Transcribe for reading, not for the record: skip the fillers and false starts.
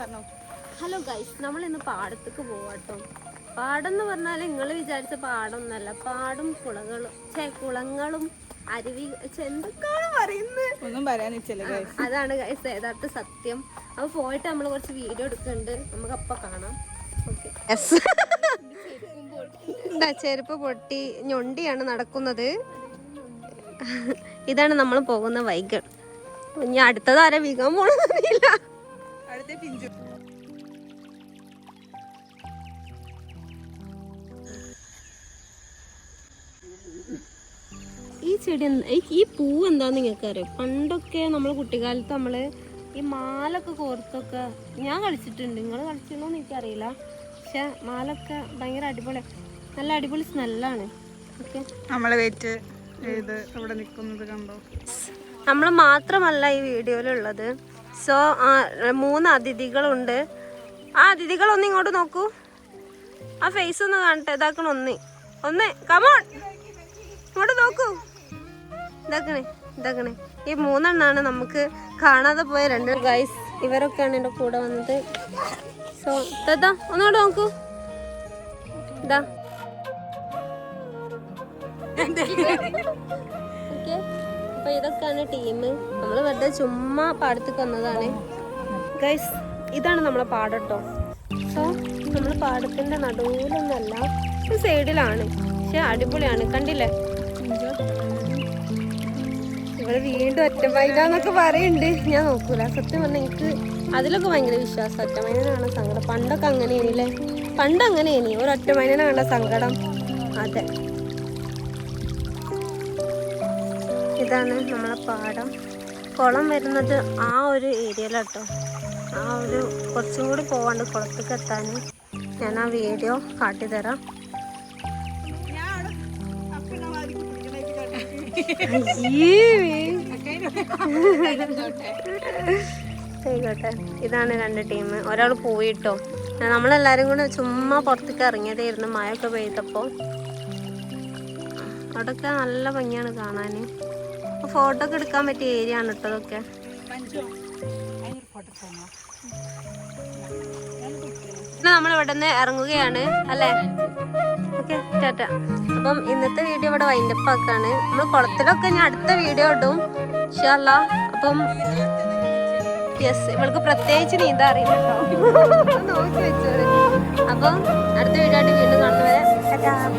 Hello guys, നമ്മൾ ഇന്ന് പാടത്തേക്ക് പോവാട്ടോ. പാടം എന്ന് പറഞ്ഞാൽ നിങ്ങൾ വിചാരിച്ച പാടമൊന്നല്ല, പാടും കുളങ്ങളും അരുവി എന്തൊക്കെയാണ് പറയുന്നത് ഒന്നും പറയാനില്ല. അതാണ് ഗൈസ് യഥാർത്ഥ സത്യം. അപ്പൊ പോയിട്ട് നമ്മൾ കുറച്ച് വീഡിയോ എടുക്കുന്നുണ്ട്, നമുക്ക് അപ്പൊ കാണാം. ചെരുപ്പ് പൊട്ടി ഞൊണ്ടിയാണ് നടക്കുന്നത്. ഇതാണ് നമ്മൾ പോകുന്ന വൈകൾ. ഇനി അടുത്തത് ആരാ വീകാൻ പോണെന്നറിയില്ല. ഈ ചെടി ഈ പൂവ് എന്താന്ന് നിങ്ങൾക്ക് അറിയാം? പണ്ടൊക്കെ നമ്മള് കുട്ടിക്കാലത്ത് നമ്മള് ഈ മാലൊക്കെ കോർത്തൊക്കെ ഞാൻ കളിച്ചിട്ടുണ്ട്. നിങ്ങൾ കളിച്ചിരുന്നോന്ന് എനിക്കറിയില്ല. പക്ഷെ മാലൊക്കെ ഭയങ്കര അടിപൊളി, നല്ല അടിപൊളി സ്മെല്ലാണ്. ഓക്കെ, നമ്മളെ വെയിറ്റ് ചെയ്ത് ഇവിടെ നിൽക്കുന്നത് കണ്ടോ? നമ്മൾ മാത്രമല്ല ഈ വീഡിയോയിലുള്ളത്. സോ 3 അതിഥികളുണ്ട്. ആ അതിഥികളൊന്ന് ഇങ്ങോട്ട് നോക്കൂ, ആ ഫേസ് ഒന്ന് കാണട്ടെ. ഇതാക്കണം ഒന്ന് കമോൺ ഇങ്ങോട്ട് നോക്കൂ. ഇതാക്കണേ ഈ 3 എണ്ണാണ് നമുക്ക് കാണാതെ പോയ 2 ഗൈസ്. ഇവരൊക്കെയാണ് എൻ്റെ കൂടെ വന്നത്. സോ ദാ ഒന്നുകൂടെ നോക്കൂ. ഇതാ ഓക്കെ, അപ്പൊ ഇതൊക്കെയാണ് ടീം. നമ്മൾ വെറുതെ ചുമ്മാ പാടത്തേക്ക് വന്നതാണ് ഗൈസ്. ഇതാണ് നമ്മളെ പാടട്ടോ. സോ നമ്മൾ പാടത്തിന്റെ നടുവിലൊന്നല്ല, സൈഡിലാണ്. പക്ഷെ അടിപൊളിയാണ്, കണ്ടില്ലേ? ഇവിടെ വീണ്ടും ഒറ്റമൈനന്നൊക്കെ പറയുന്നുണ്ട്. ഞാൻ നോക്കൂല, സത്യം പറഞ്ഞാൽ എനിക്ക് അതിലൊക്കെ ഭയങ്കര വിശ്വാസം. ഒറ്റമൈനാണ് സങ്കടം. പണ്ടൊക്കെ അങ്ങനെയാണല്ലേ, പണ്ട് അങ്ങനെയാണ്. ഒരു ഒറ്റമൈനാണ് സങ്കടം. അതെ, ഇതാണ് നമ്മളെ പാടം. കുളം വരുന്നത് ആ ഒരു ഏരിയയിലാട്ടോ. ആ ഒരു കുറച്ചും കൂടി പോവാണ്ട് കുളത്തേക്ക് എത്താൻ. ഞാൻ ആ വീഡിയോ കാട്ടിത്തരാം. ആയിക്കോട്ടെ, ഇതാണ് 2 ടീം. ഒരാൾ പോയിട്ടോ. നമ്മളെല്ലാരും കൂടെ ചുമ്മാ പുറത്തേക്ക് ഇറങ്ങിയതായിരുന്നു മഴയൊക്കെ പെയ്തപ്പോൾ. അവിടെയൊക്കെ നല്ല ഭംഗിയാണ് കാണാൻ. ഫോട്ടോ ഒക്കെ എടുക്കാൻ പറ്റിയ ഏരിയ ആണ് കേട്ടോ അതൊക്കെ. നമ്മൾ ഇവിടെ നിന്ന് ഇറങ്ങുകയാണ് അല്ലേ? ഓക്കെ, ടാറ്റ. അപ്പം ഇന്നത്തെ വീഡിയോ ഇവിടെ വൈൻഡപ്പ് ആക്കാണ്. നമ്മൾ കുളത്തിലൊക്കെ ഞാൻ അടുത്ത വീഡിയോ ഇടും ഇൻഷാ അല്ലാഹ്. അപ്പം യെസ്, ഇവൾക്ക് പ്രത്യേകിച്ച് നീന്താൻ അറിയില്ല കേട്ടോ, നോക്കി വെച്ചോളൂ. അപ്പം അടുത്ത വീഡിയോ ആയിട്ട് വീണ്ടും കാണുന്നവരെ ടാറ്റ.